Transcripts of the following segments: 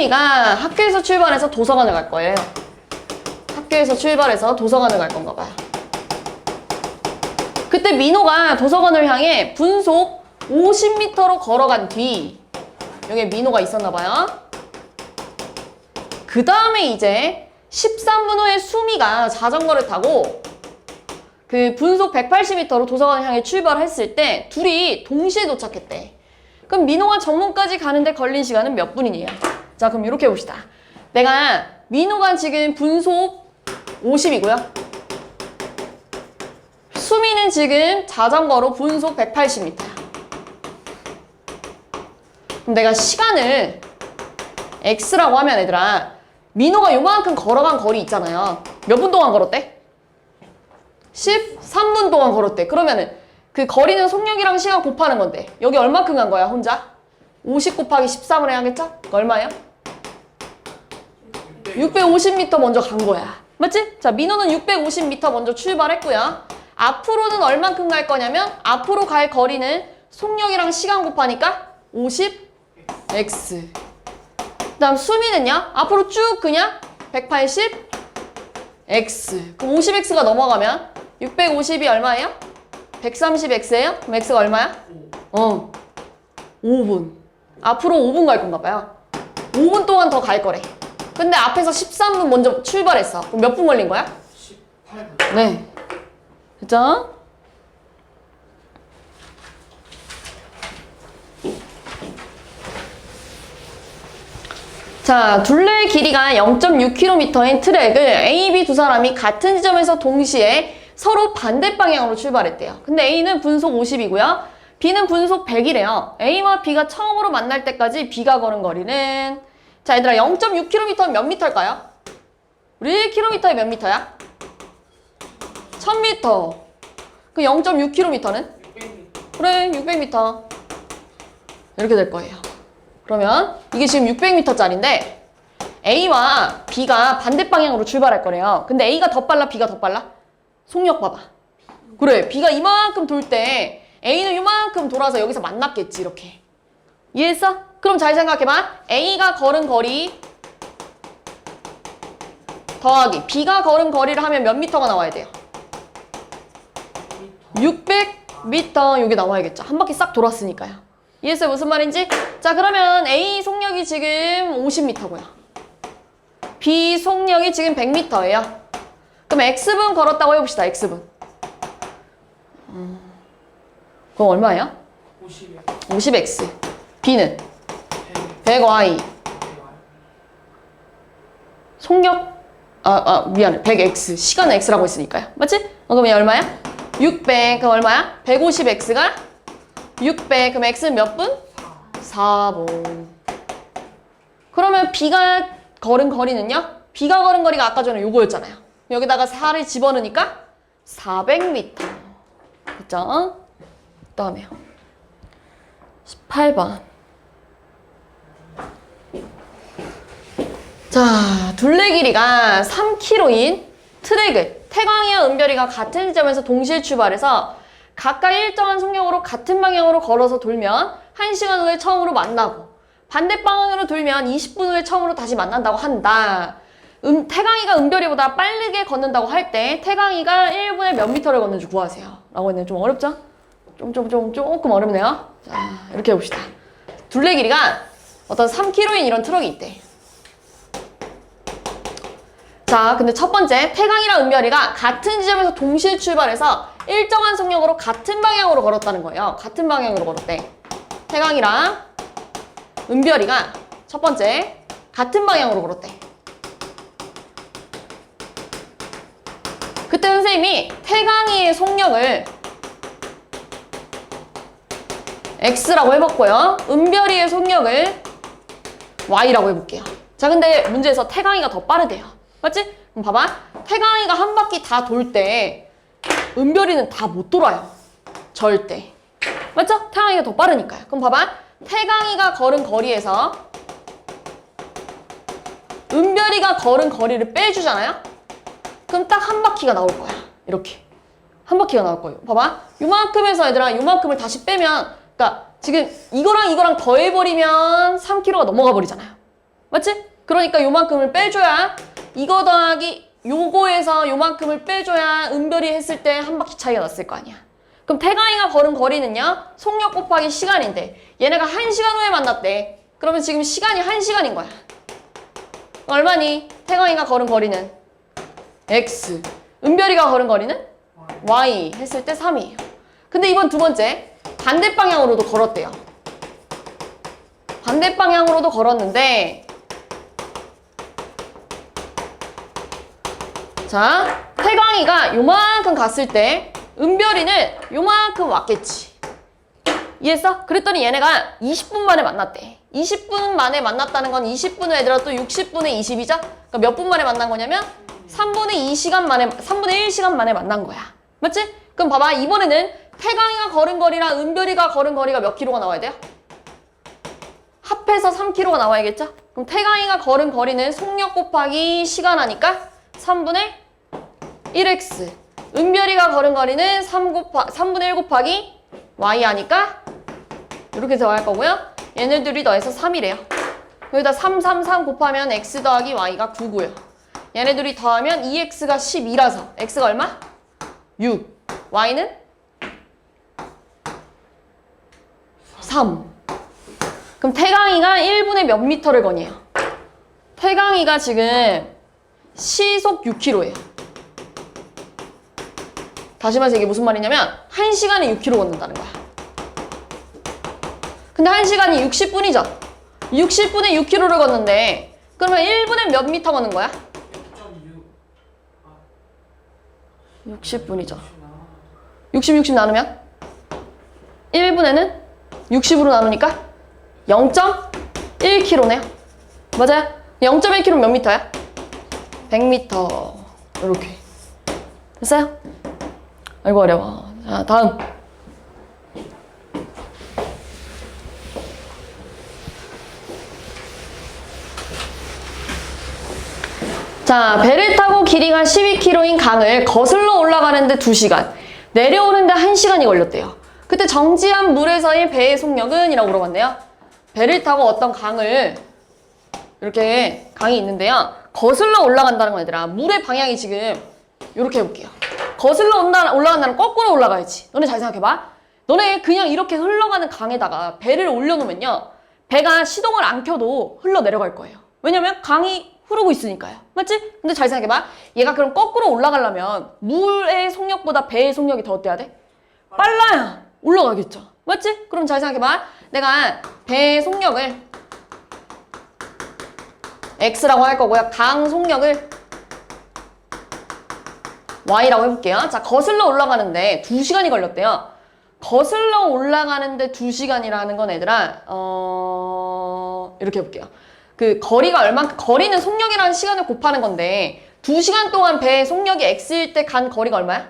A가 학교에서 출발해서 도서관을 갈 거예요. 학교에서 출발해서 도서관을 갈 건가 봐요. 그때 민호가 도서관을 향해 분속 50m로 걸어간 뒤 여기에 민호가 있었나 봐요. 그 다음에 이제 13분 후에 수미가 자전거를 타고 그 분속 180m로 도서관을 향해 출발했을 때 둘이 동시에 도착했대. 그럼 민호가 정문까지 가는데 걸린 시간은 몇 분이에요? 자, 그럼 이렇게 봅시다. 내가 민호가 지금 분속 50이고요. 수미는 지금 자전거로 분속 180m야. 그럼 내가 시간을 X라고 하면 얘들아, 민호가 요만큼 걸어간 거리 있잖아요. 몇 분 동안 걸었대? 13분 동안 걸었대. 그러면은 그 거리는 속력이랑 시간 곱하는 건데 여기 얼마큼 간 거야 혼자? 50 곱하기 13을 해야겠죠? 얼마예요? 650m 먼저 간 거야. 맞지? 자, 민호는 650m 먼저 출발했고요. 앞으로는 얼만큼 갈 거냐면 앞으로 갈 거리는 속력이랑 시간 곱하니까 50x. 그 다음 수미는요? 앞으로 쭉 그냥 180x. 그럼 50x가 넘어가면 650이 얼마예요? 130x예요? 그럼 x가 얼마야? 5분. 앞으로 5분 갈 건가 봐요. 5분 동안 더 갈 거래. 근데 앞에서 13분 먼저 출발했어. 그럼 몇 분 걸린 거야? 18분. 네. 됐죠? 자, 둘레의 길이가 0.6km인 트랙을 A, B 두 사람이 같은 지점에서 동시에 서로 반대 방향으로 출발했대요. 근데 A는 분속 50이고요. B는 분속 100이래요. A와 B가 처음으로 만날 때까지 B가 걸은 거리는, 자, 얘들아 0.6km면 몇 미터일까요? 우리 1km에 몇 미터야? 1000m. 그 0.6km는? 600m. 그래, 600m. 이렇게 될 거예요. 그러면 이게 지금 600m짜리인데 A와 B가 반대 방향으로 출발할 거래요. 근데 A가 더 빨라, B가 더 빨라? 속력 봐봐. 그래, B가 이만큼 돌 때 A는 이만큼 돌아서 여기서 만났겠지, 이렇게. 이해했어? 그럼 잘 생각해봐. A가 걸은 거리 더하기 B가 걸은 거리를 하면 몇 미터가 나와야 돼요? 600m 여기 나와야겠죠. 한 바퀴 싹 돌았으니까요. 이해했어요? 무슨 말인지? 자, 그러면 A 속력이 지금 50m고요. B 속력이 지금 100m예요. 그럼 X분 걸었다고 해봅시다. X분. 그럼 얼마예요? 50에 50X. B는 100Y. 속력? 미안해. 100X. 시간은 X라고 했으니까요. 맞지? 그럼 얘 얼마야? 600. 그럼 얼마야? 150X가 600. 그럼 X는 몇 분? 4분. 그러면 B가 걸은 거리는요? B가 걸은 거리가 아까 전에 요거였잖아요. 여기다가 4를 집어넣으니까 400m. 그죠? 그 다음에요. 18번. 자, 둘레 길이가 3km인 트랙을 태광이와 은별이가 같은 지점에서 동시에 출발해서 각각 일정한 속력으로 같은 방향으로 걸어서 돌면 1시간 후에 처음으로 만나고 반대 방향으로 돌면 20분 후에 처음으로 다시 만난다고 한다. 태광이가 은별이보다 빠르게 걷는다고 할 때 태광이가 1분에 몇 미터를 걷는지 구하세요. 라고 했네요. 좀 어렵죠? 조금 어렵네요. 자, 이렇게 해봅시다. 둘레 길이가 어떤 3km인 이런 트럭이 있대. 자, 근데 첫 번째, 태광이랑 은별이가 같은 지점에서 동시에 출발해서 일정한 속력으로 같은 방향으로 걸었다는 거예요. 같은 방향으로 걸었대. 태광이랑 은별이가 첫 번째, 같은 방향으로 걸었대. 그때 선생님이 태광이의 속력을 X라고 해봤고요. 은별이의 속력을 Y라고 해볼게요. 자, 근데 문제에서 태광이가 더 빠르대요. 맞지? 그럼 봐봐. 태광이가 한 바퀴 다 돌 때 은별이는 다 못 돌아요. 절대. 맞죠? 태광이가 더 빠르니까요. 그럼 봐봐. 태광이가 걸은 거리에서 은별이가 걸은 거리를 빼주잖아요? 그럼 딱 한 바퀴가 나올 거야. 이렇게. 한 바퀴가 나올 거예요. 봐봐. 요만큼에서 얘들아, 요만큼을 다시 빼면, 그러니까 지금 이거랑 더해버리면 3km가 넘어가 버리잖아요. 맞지? 그러니까 요만큼을 빼줘야 이거 더하기 요거에서 요만큼을 빼줘야 은별이 했을 때 한 바퀴 차이가 났을 거 아니야. 그럼 태강이가 걸은 거리는요? 속력 곱하기 시간인데 얘네가 1시간 후에 만났대. 그러면 지금 시간이 1시간인 거야. 얼마니? 태강이가 걸은 거리는 X. 은별이가 걸은 거리는 Y 했을 때 3이에요. 근데 이번 두 번째 반대 방향으로도 걸었대요. 반대 방향으로도 걸었는데 자, 태강이가 요만큼 갔을 때 은별이는 요만큼 왔겠지. 이해했어? 그랬더니 얘네가 20분 만에 만났대. 20분 만에 만났다는 건 20분 후 애들아 또 60분의 20이죠? 그러니까 몇 분 만에 만난 거냐면 3분의 2시간 만에, 3분의 1시간 만에 만난 거야. 맞지? 그럼 봐봐. 이번에는 태강이가 걸은 거리랑 은별이가 걸은 거리가 몇 킬로가 나와야 돼요? 합해서 3km가 나와야겠죠? 그럼 태강이가 걸은 거리는 속력 곱하기 시간 하니까 3분의 1x. 은별이가 걸은 거리는 3분의 1 곱하기 y 하니까 이렇게 더할 거고요. 얘네들이 더해서 3이래요. 여기다 3, 3, 3 곱하면 x 더하기 y가 9고요. 얘네들이 더하면 2x가 12라서 x가 얼마? 6. y는 3. 그럼 태강이가 1분에 몇 미터를 거니에요? 태강이가 지금 시속 6km예요. 다시 말해서 이게 무슨 말이냐면 1시간에 6km 걷는다는 거야. 근데 1시간이 60분이죠? 60분에 6km를 걷는데 그러면 1분에 몇 미터 걷는 거야? 60분이죠. 60 나누면 1분에는 60으로 나누니까 0.1km네요. 맞아요? 0.1km 몇 미터야? 100m. 이렇게. 됐어요? 아이고 어려워. 자, 다음. 자, 배를 타고 길이가 12km인 강을 거슬러 올라가는데 2시간, 내려오는데 1시간이 걸렸대요. 그때 정지한 물에서의 배의 속력은? 이라고 물어봤네요. 배를 타고 어떤 강을, 이렇게 강이 있는데요. 거슬러 올라간다는 거 얘들아. 물의 방향이 지금 이렇게 해볼게요. 거슬러 올라간다는 거꾸로 올라가야지. 너네 잘 생각해봐. 너네 그냥 이렇게 흘러가는 강에다가 배를 올려놓으면요. 배가 시동을 안 켜도 흘러 내려갈 거예요. 왜냐면 강이 흐르고 있으니까요. 맞지? 근데 잘 생각해봐. 얘가 그럼 거꾸로 올라가려면 물의 속력보다 배의 속력이 더 어때야 돼? 빨라야 올라가겠죠. 맞지? 그럼 잘 생각해봐. 내가 배의 속력을 X라고 할 거고요. 강 속력을 Y라고 해볼게요. 자, 거슬러 올라가는데 2시간이 걸렸대요. 거슬러 올라가는데 2시간이라는 건 얘들아, 이렇게 해볼게요. 그 거리가 얼만큼, 거리는 속력이라는 시간을 곱하는 건데 2시간 동안 배의 속력이 X일 때 간 거리가 얼마야?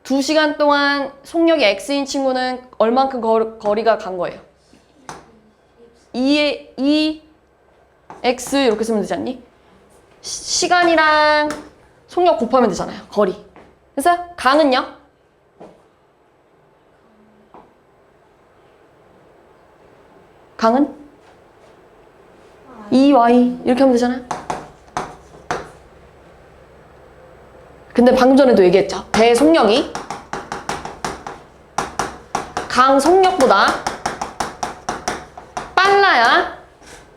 2시간 동안 속력이 X인 친구는 얼만큼 거리가 간 거예요? 2 X 이렇게 쓰면 되지 않니? 시간이랑 속력 곱하면 되잖아요. 거리. 그래서 강은요? 강은? 2y 이렇게 하면 되잖아요. 근데 방금 전에도 얘기했죠. 배의 속력이 강 속력보다 빨라야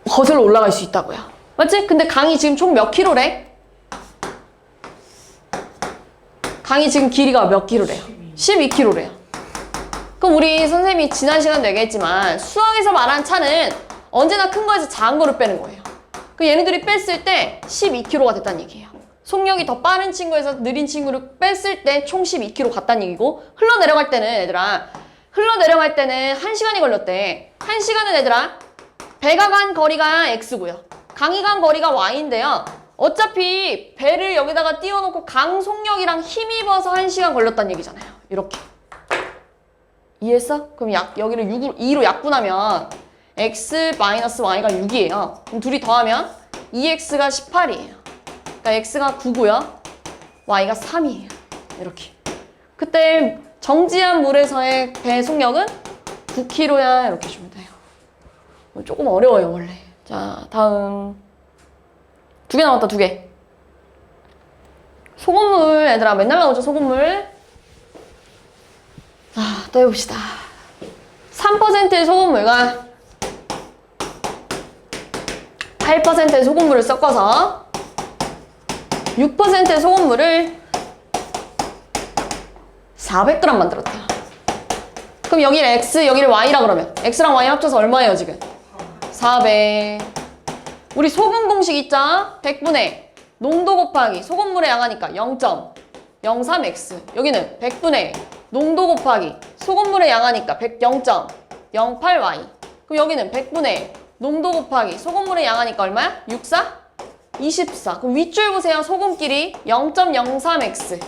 거슬러 올라갈 수 있다고요. 맞지? 근데 강이 지금 총 몇 킬로래? 강이 지금 길이가 몇 킬로래요? 12킬로래요. 그럼 우리 선생님이 지난 시간도 얘기했지만 수학에서 말한 차는 언제나 큰 거에서 작은 거를 빼는 거예요. 그 얘네들이 뺐을 때 12km가 됐다는 얘기예요. 속력이 더 빠른 친구에서 느린 친구를 뺐을 때 총 12km 갔다는 얘기고 흘러내려갈 때는 얘들아 흘러내려갈 때는 1시간이 걸렸대. 1시간은 얘들아 배가 간 거리가 X고요. 강이 간 거리가 Y인데요. 어차피 배를 여기다가 띄워놓고 강 속력이랑 힘입어서 1시간 걸렸다는 얘기잖아요. 이렇게. 이해했어? 그럼 여기를 2로 약분하면 x-y가 6이에요. 그럼 둘이 더하면 2x가 18이에요. 그러니까 x가 9고요. y가 3이에요. 이렇게. 그때 정지한 물에서의 배 속력은 9km야. 이렇게 주면 돼요. 조금 어려워요, 원래. 자, 다음. 2개 남았다, 2개. 소금물, 얘들아. 맨날 나오죠, 소금물. 자, 또 해봅시다. 3%의 소금물과 8%의 소금물을 섞어서 6%의 소금물을 400g 만들었대요. 그럼 여기를 X, 여기를 Y라 그러면 X랑 Y 합쳐서 얼마예요, 지금? 400. 우리 소금 공식 있죠? 100분의 농도 곱하기 소금물의 양하니까 0.03X. 여기는 100분의 농도 곱하기 소금물의 양하니까 0.08Y. 그럼 여기는 100분의 농도 곱하기 소금물의 양하니까 얼마야? 64? 24. 그럼 윗줄 보세요. 소금끼리 0.03X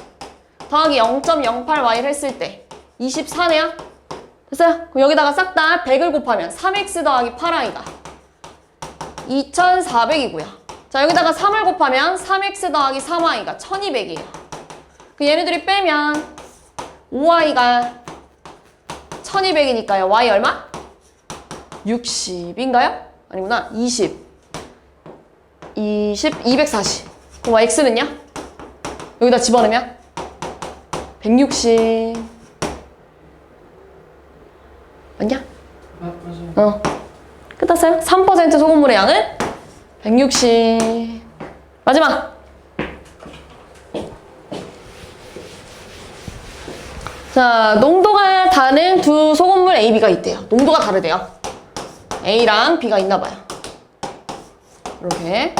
더하기 0.08Y를 했을 때 24네요? 됐어요? 그럼 여기다가 싹 다 100을 곱하면 3X 더하기 8Y가 2400이고요. 자, 여기다가 3을 곱하면 3X 더하기 3Y가 1200이에요. 그 얘네들이 빼면 5Y가 1200이니까요. Y 얼마? 60인가요? 아니구나. 20, 240. 그럼 X는요? 여기다 집어넣으면 160. 맞냐? 맞아요. 끝났어요? 3% 소금물의 양은 160. 마지막. 자, 농도가 다른 두 소금물 A, B가 있대요. 농도가 다르대요. A랑 B가 있나봐요. 이렇게.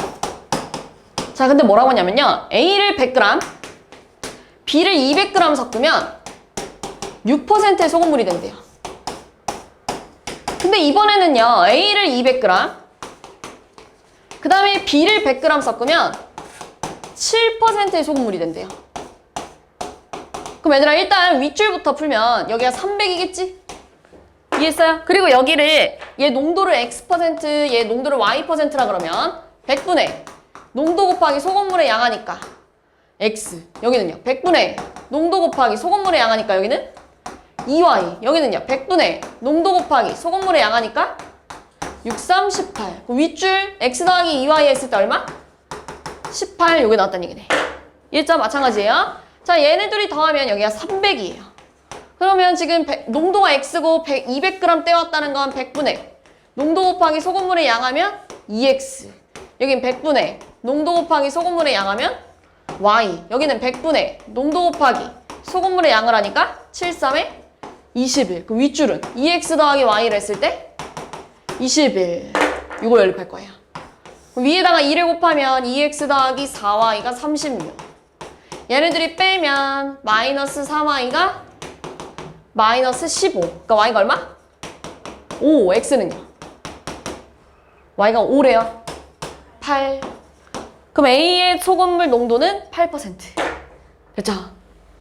자, 근데 뭐라고 하냐면요. A를 100g, B를 200g 섞으면 6%의 소금물이 된대요. 근데 이번에는요. A를 200g, 그 다음에 B를 100g 섞으면 7%의 소금물이 된대요. 그럼 얘들아 일단 윗줄부터 풀면 여기가 300이겠지? 이해했어요? 그리고 여기를 얘 농도를 X%, 얘 농도를 Y%라 그러면 100분의 농도 곱하기 소금물의 양하니까 X. 여기는요. 100분의 농도 곱하기 소금물의 양하니까 여기는 2Y. 여기는요. 100분의 농도 곱하기 소금물의 양하니까 6, 3, 18. 그럼 윗줄 X 더하기 2Y 했을 때 얼마? 18. 요게 나왔다는 얘기네. 1점 마찬가지예요. 자, 얘네 둘이 더하면 여기가 300이에요. 그러면 지금 농도가 X고 200g 떼왔다는 건 100분의 농도 곱하기 소금물의 양하면 2X. 여긴 100분의 농도 곱하기 소금물의 양하면 Y. 여기는 100분의 농도 곱하기 소금물의 양을 하니까 7, 3에 21. 그럼 윗줄은 2X 더하기 Y를 했을 때 21. 이걸 연립할 거예요. 그럼 위에다가 2를 곱하면 2X 더하기 4Y가 36. 얘네들이 빼면 마이너스 3Y가 마이너스 15. 그러니까 Y가 얼마? 5. X는요? Y가 5래요. 8. 그럼 A의 소금물 농도는 8%. 됐죠?